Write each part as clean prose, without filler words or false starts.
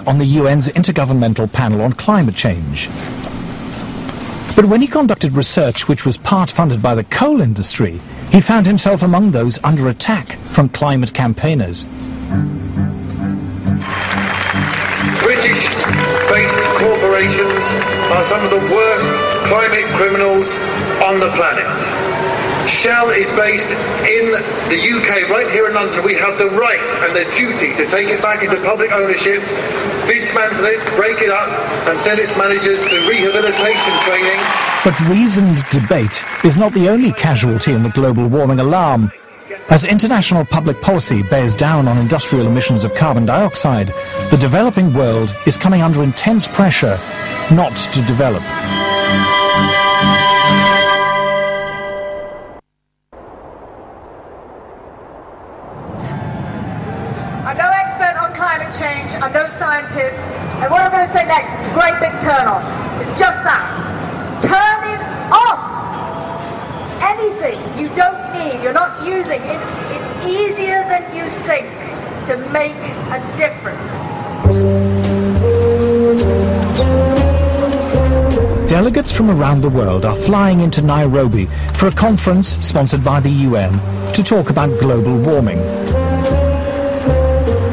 on the UN's Intergovernmental Panel on Climate Change. But when he conducted research which was part funded by the coal industry, he found himself among those under attack from climate campaigners. British-based corporations are some of the worst climate criminals on the planet. Shell is based in the UK, right here in London. We have the right and the duty to take it back into public ownership, dismantle it, break it up, and send its managers to rehabilitation training. But reasoned debate is not the only casualty in the global warming alarm. As international public policy bears down on industrial emissions of carbon dioxide, the developing world is coming under intense pressure not to develop. I'm no expert on climate change, I'm no scientist, and what I'm going to say next is a great big turn-off. It's just that. Turn it off! Anything you don't need, you're not using it, it's easier than you think to make a difference. Delegates from around the world are flying into Nairobi for a conference sponsored by the UN to talk about global warming.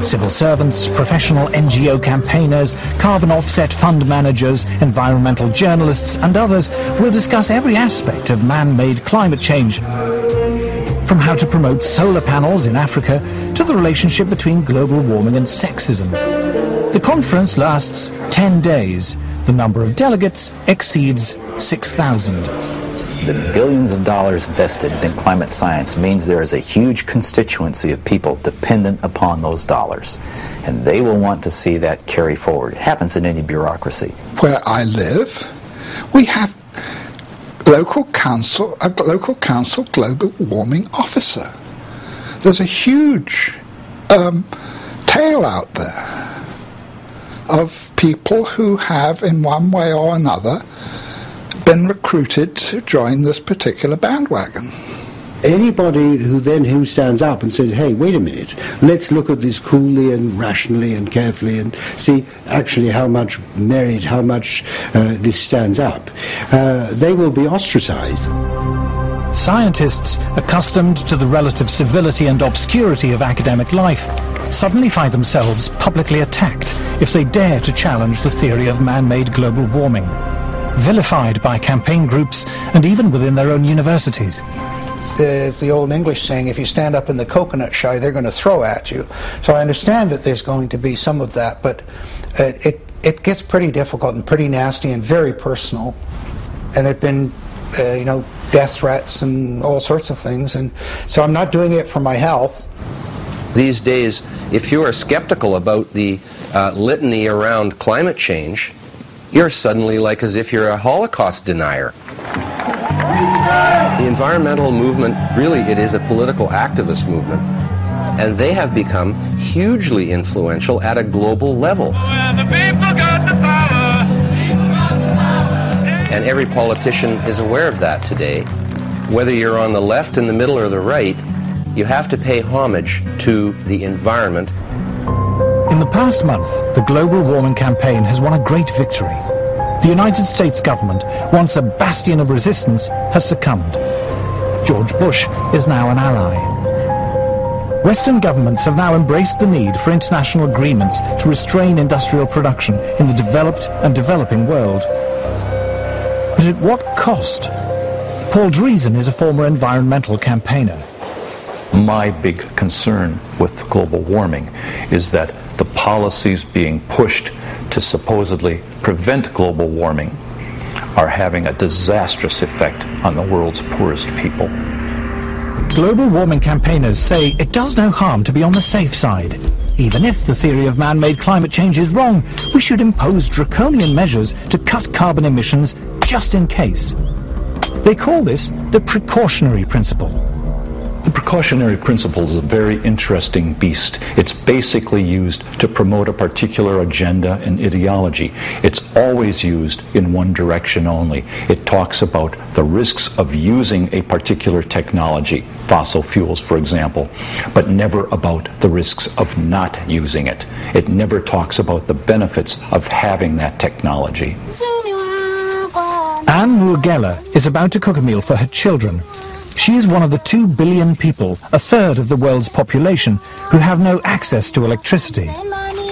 Civil servants, professional NGO campaigners, carbon offset fund managers, environmental journalists and others will discuss every aspect of man-made climate change, from how to promote solar panels in Africa to the relationship between global warming and sexism. The conference lasts 10 days. The number of delegates exceeds 6,000. The billions of dollars invested in climate science means there is a huge constituency of people dependent upon those dollars. And they will want to see that carry forward. It happens in any bureaucracy. Where I live, we have a local council global warming officer. There's a huge tail out there of people who have, in one way or another, been recruited to join this particular bandwagon. Anybody who stands up and says, hey, wait a minute, let's look at this coolly and rationally and carefully and see actually how much merit, how much this stands up, they will be ostracized. Scientists, accustomed to the relative civility and obscurity of academic life, suddenly find themselves publicly attacked if they dare to challenge the theory of man-made global warming. Vilified by campaign groups and even within their own universities. It's the old English saying, if you stand up in the coconut shy, they're going to throw at you. So I understand that there's going to be some of that, but it gets pretty difficult and pretty nasty and very personal. And there've been, death threats and all sorts of things. And so I'm not doing it for my health. These days, if you are skeptical about the litany around climate change, you're suddenly like as if you're a Holocaust denier. The environmental movement, really, it is a political activist movement. And they have become hugely influential at a global level. And every politician is aware of that today. Whether you're on the left, in the middle, or the right, you have to pay homage to the environment. In the past month, the global warming campaign has won a great victory. The United States government, once a bastion of resistance, has succumbed. George Bush is now an ally. Western governments have now embraced the need for international agreements to restrain industrial production in the developed and developing world. But at what cost? Paul Driesen is a former environmental campaigner. My big concern with global warming is that the policies being pushed to supposedly prevent global warming are having a disastrous effect on the world's poorest people. Global warming campaigners say it does no harm to be on the safe side. Even if the theory of man-made climate change is wrong, we should impose draconian measures to cut carbon emissions just in case. They call this the precautionary principle. The precautionary principle is a very interesting beast. It's basically used to promote a particular agenda and ideology. It's always used in one direction only. It talks about the risks of using a particular technology, fossil fuels for example, but never about the risks of not using it. It never talks about the benefits of having that technology. Anne Ruagela is about to cook a meal for her children. She is one of the 2 billion people, a third of the world's population, who have no access to electricity.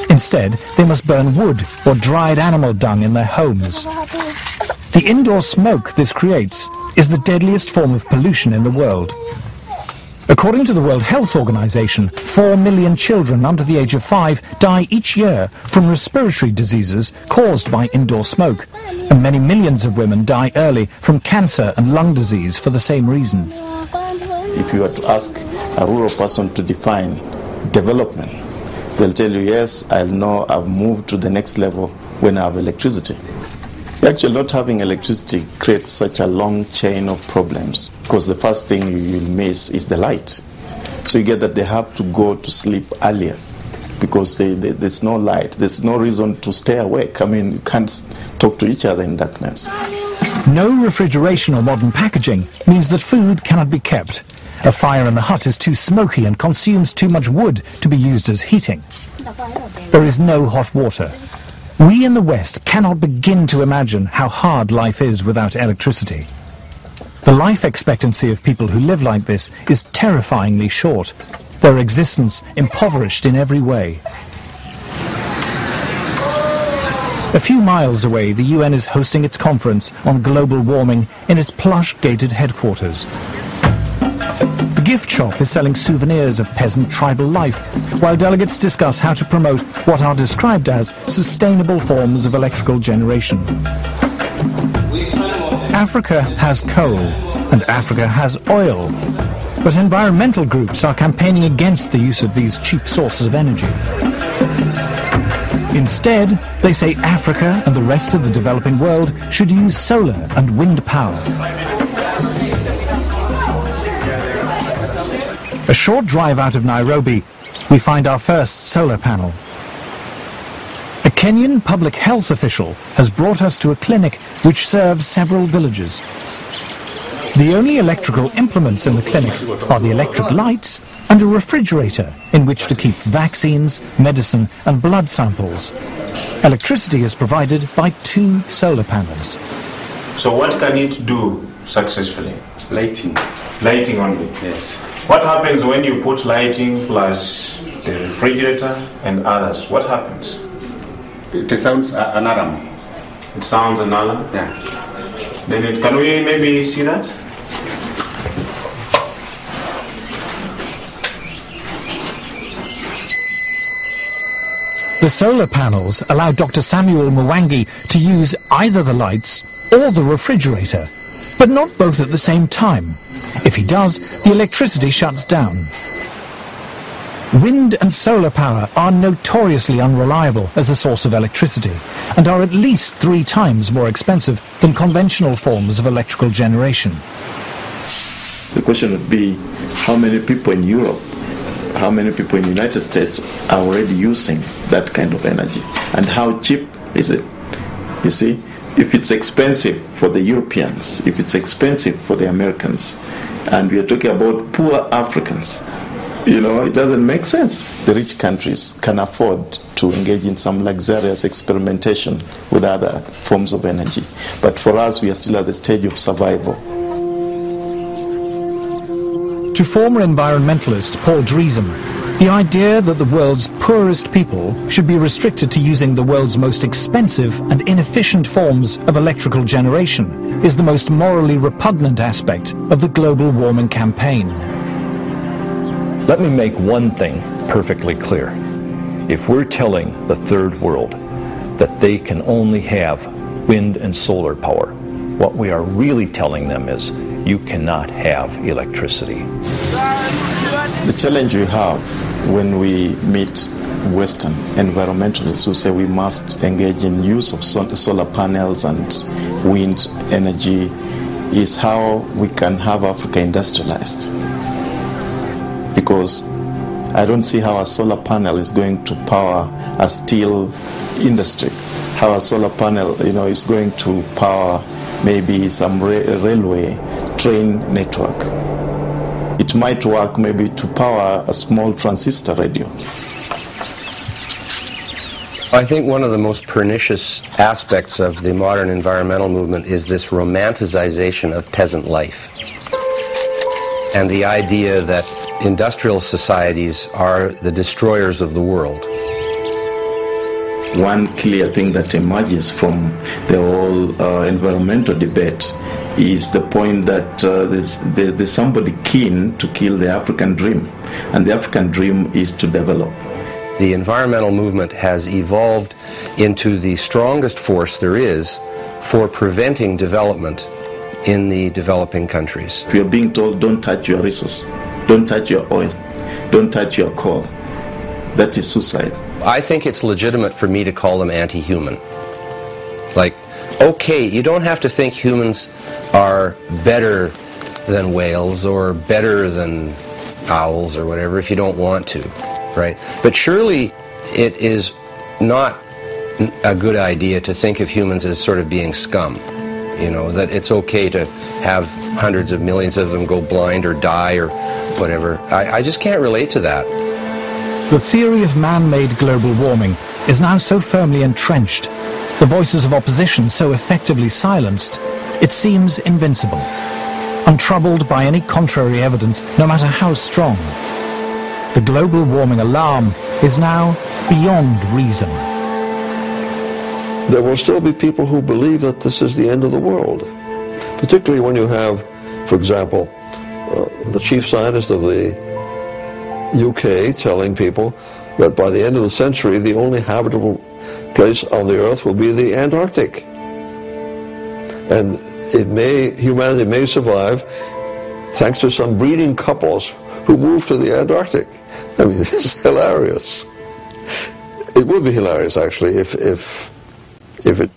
Instead, they must burn wood or dried animal dung in their homes. The indoor smoke this creates is the deadliest form of pollution in the world. According to the World Health Organization, 4 million children under the age of 5 die each year from respiratory diseases caused by indoor smoke, and many millions of women die early from cancer and lung disease for the same reason. If you were to ask a rural person to define development, they'll tell you, yes, I'll know I've moved to the next level when I have electricity. Actually, not having electricity creates such a long chain of problems because the first thing you will miss is the light. So you get that they have to go to sleep earlier because there's no light. There's no reason to stay awake. I mean, you can't talk to each other in darkness. No refrigeration or modern packaging means that food cannot be kept. A fire in the hut is too smoky and consumes too much wood to be used as heating. There is no hot water. We in the West cannot begin to imagine how hard life is without electricity. The life expectancy of people who live like this is terrifyingly short, their existence impoverished in every way. A few miles away, the UN is hosting its conference on global warming in its plush gated headquarters. The gift shop is selling souvenirs of peasant tribal life, while delegates discuss how to promote what are described as sustainable forms of electrical generation. Africa has coal, and Africa has oil, but environmental groups are campaigning against the use of these cheap sources of energy. Instead, they say Africa and the rest of the developing world should use solar and wind power. A short drive out of Nairobi, we find our first solar panel. A Kenyan public health official has brought us to a clinic which serves several villages. The only electrical implements in the clinic are the electric lights and a refrigerator in which to keep vaccines, medicine and blood samples. Electricity is provided by 2 solar panels. So what can it do successfully? Lighting. Lighting only? Yes. What happens when you put lighting plus the refrigerator and others? What happens? It sounds an alarm. It sounds an alarm? Yeah. Then can we maybe see that? The solar panels allow Dr. Samuel Mwangi to use either the lights or the refrigerator, but not both at the same time. If he does, the electricity shuts down. Wind and solar power are notoriously unreliable as a source of electricity and are at least 3 times more expensive than conventional forms of electrical generation. The question would be, how many people in Europe, how many people in the United States are already using that kind of energy? And how cheap is it? You see, if it's expensive for the Europeans, if it's expensive for the Americans, and we are talking about poor Africans, it doesn't make sense. The rich countries can afford to engage in some luxurious experimentation with other forms of energy. But for us, we are still at the stage of survival. To former environmentalist Paul Driesen, the idea that the world's poorest people should be restricted to using the world's most expensive and inefficient forms of electrical generation is the most morally repugnant aspect of the global warming campaign. Let me make one thing perfectly clear. If we're telling the third world that they can only have wind and solar power, what we are really telling them is you cannot have electricity. The challenge we have when we meet Western environmentalists who say we must engage in use of solar panels and wind energy is how we can have Africa industrialized. because I don't see how a solar panel is going to power a steel industry, how a solar panel, is going to power maybe some railway train network. It might work maybe to power a small transistor radio. I think one of the most pernicious aspects of the modern environmental movement is this romanticization of peasant life, and the idea that industrial societies are the destroyers of the world. One clear thing that emerges from the whole environmental debate is the point that there's somebody keen to kill the African dream, and the African dream is to develop. The environmental movement has evolved into the strongest force there is for preventing development in the developing countries. We are being told, don't touch your resource, don't touch your oil, don't touch your coal. That is suicide. I think it's legitimate for me to call them anti-human. Like, okay, you don't have to think humans are better than whales or better than owls or whatever if you don't want to, right? But surely it is not a good idea to think of humans as sort of being scum. That it's okay to have hundreds of millions of them go blind or die or whatever. I just can't relate to that. The theory of man-made global warming is now so firmly entrenched, the voices of opposition so effectively silenced, it seems invincible, untroubled by any contrary evidence, no matter how strong. The global warming alarm is now beyond reason. There will still be people who believe that this is the end of the world, particularly when you have, for example, the chief scientist of the UK telling people that by the end of the century the only habitable place on the earth will be the Antarctic, and humanity may survive thanks to some breeding couples who move to the Antarctic. I mean, it's hilarious. It would be hilarious actually if it